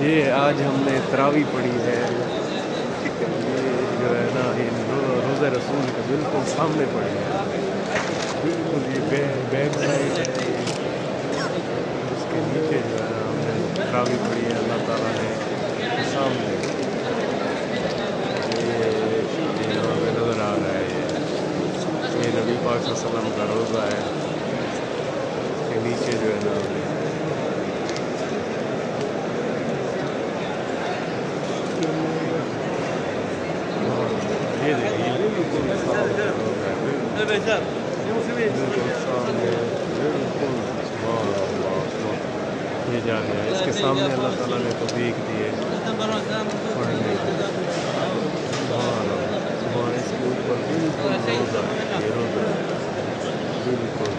یہ آج ہم نے تراوی پڑھی ہے، یہ جو ہے نا روزہ رسول کے بالکل سامنے پڑھی ہے، بالکل یہ بیک سائڈ ہے، اس کے نیچے جو ہے نا ہم نے تراوی پڑھی ہے اللہ تعالیٰ نے سامنے، یہ یہاں پہ نظر آ رہا ہے، یہ نبی پاک صلی اللہ علیہ وسلم کا روزہ ہے، اس کے نیچے جو ہے نا ہم نے یہ دیکھیے بالکل سامنے روزہ ہے، بالکل سامنے، بالکل سبحان اللہ، یہ جا رہا ہے اس کے سامنے اللہ تعالیٰ نے توفیق دی ہے پڑھنے کی، سبحان اللہ، سبحان، اس کے اوپر بالکل روزہ ہے، یہ روزہ ہے بالکل،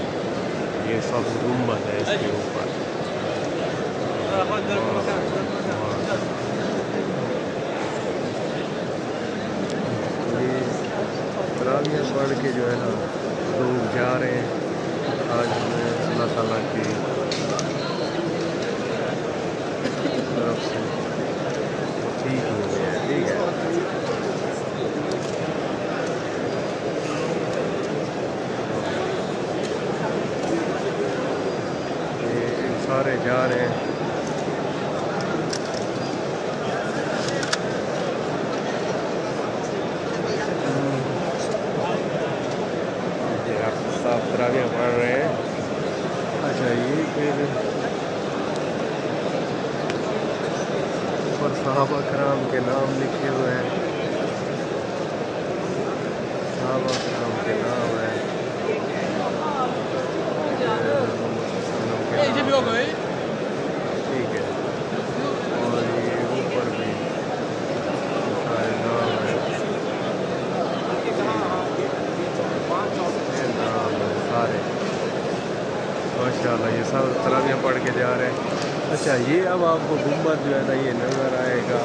یہ سب گنبد ہے اس کے اوپر، تراویح پڑھ کے جو ہے نا لوگ جا رہے ہیں، آج ہمیں اللہ تعالیٰ کی طرف سے ٹھیک ہو گیا ہے، ٹھیک ہے، یہ سارے جا رہے ہیں، آپ تراویح پڑھ رہے ہیں، اچھا یہ پھر اوپر صحابہ کرام کے نام لکھے ہوئے ہیں، صحابہ کرام کے نام ہیں، ٹھیک ہے، اور یہ اوپر بھی سارے نام ہیں، یہ نام ہیں سارے، ماشاء اللہ، یہ سب تراویح پڑھ کے جا رہے ہیں۔ اچھا یہ اب آپ کو گنبد جو ہے نا یہ نظر آئے گا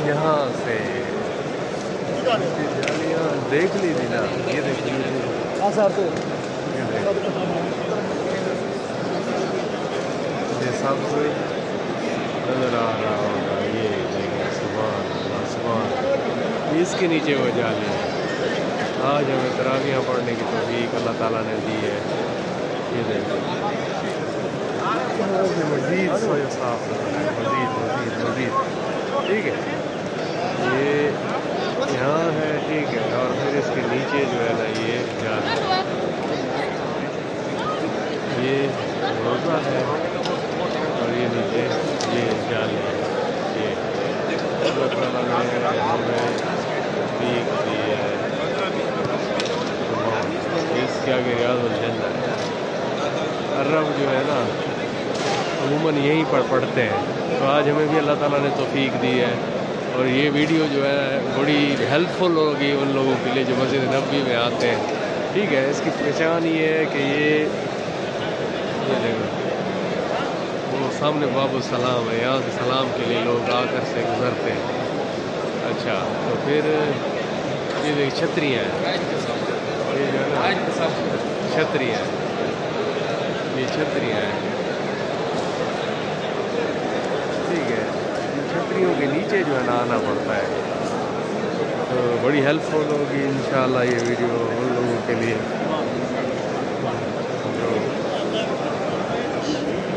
یہاں سے، جالیاں دیکھ لی تھی نا، یہ دیکھ لی یہ سب نظر آ رہا ہوگا، یہ دیکھیں، سبحان اللہ، سبحان اللہ، اس کے نیچے وہ جالی ہے، آج ہمیں تراویح پڑھنے کی توفیق اللہ تعالیٰ نے دی ہے، یہ دیکھیں مزید صاف رکھنا ہے، مزید، ٹھیک ہے، یہ یہاں ہے، ٹھیک ہے، اور پھر اس کے نیچے جو ہے نا یہ جالی، یہ روزہ ہے، اور یہ نیچے یہ جالی ہے، یہ اللہ تعالیٰ نے ہمیں توفیق دی ہے، اس کے آگے ریاض الجنہ ہے، عرب جو ہے نا عموماً یہیں پر پڑھتے ہیں، تو آج ہمیں بھی اللہ تعالیٰ نے توفیق دی ہے، اور یہ ویڈیو جو ہے بڑی ہیلپ فل ہوگی ان لوگوں کے لیے جو مسجد نبوی میں آتے ہیں، ٹھیک ہے، اس کی پہچان یہ ہے کہ یہ دیکھو وہ سامنے باب السلام ہے، یہاں سے سلام کے لیے لوگ آ کر سے گزرتے ہیں، اچھا تو پھر یہ دیکھ چھتریاں ہیں، یہ جو ہے نا چھتریاں ہیں، یہ چھتریاں ہیں، ٹھیک ہے، چھتریوں کے نیچے جو ہے نا آنا پڑتا ہے، تو بڑی ہیلپ فل ہوگی انشاءاللہ یہ ویڈیو ان لوگوں کے لیے جو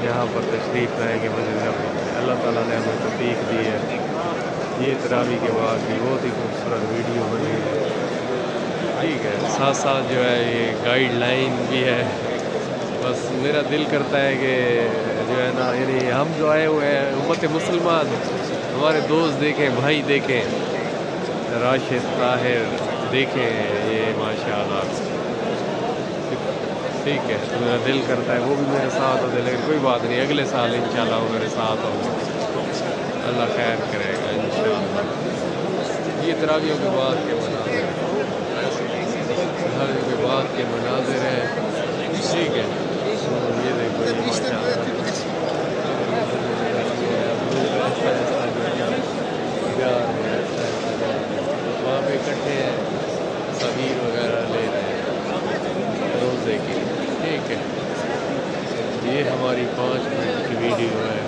یہاں پر تشریف لائیں گے مسجد نبوی میں، اللہ تعالیٰ نے ہمیں توفیق دی ہے، یہ تراویح کے بعد بھی بہت ہی خوبصورت ویڈیو بنی ہے، ٹھیک ہے، ساتھ ساتھ جو ہے یہ گائیڈ لائن بھی ہے، بس میرا دل کرتا ہے کہ جو ہے نا یعنی ہم جو آئے ہوئے ہیں امت مسلمان، ہمارے دوست دیکھیں، بھائی دیکھیں، راشد طاہر دیکھیں، یہ ماشاءاللہ، ٹھیک ہے، تو میرا دل کرتا ہے وہ بھی میرے ساتھ ہوتے، لیکن کوئی بات نہیں، اگلے سال انشاءاللہ وہ میرے ساتھ ہوگا، اللہ خیر کرے گا انشاءاللہ۔ یہ تراویحوں کے بعد کے مناظر تراویح کے بعد کے مناظر ہیں، ٹھیک ہے، یہ دیکھو یہ ماشاءاللہ وہاں پہ اکٹھے ہیں، صغیر وغیرہ لے رہے ہیں روزے کی، ٹھیک ہے، یہ ہماری 5 منٹ کی ویڈیو ہے۔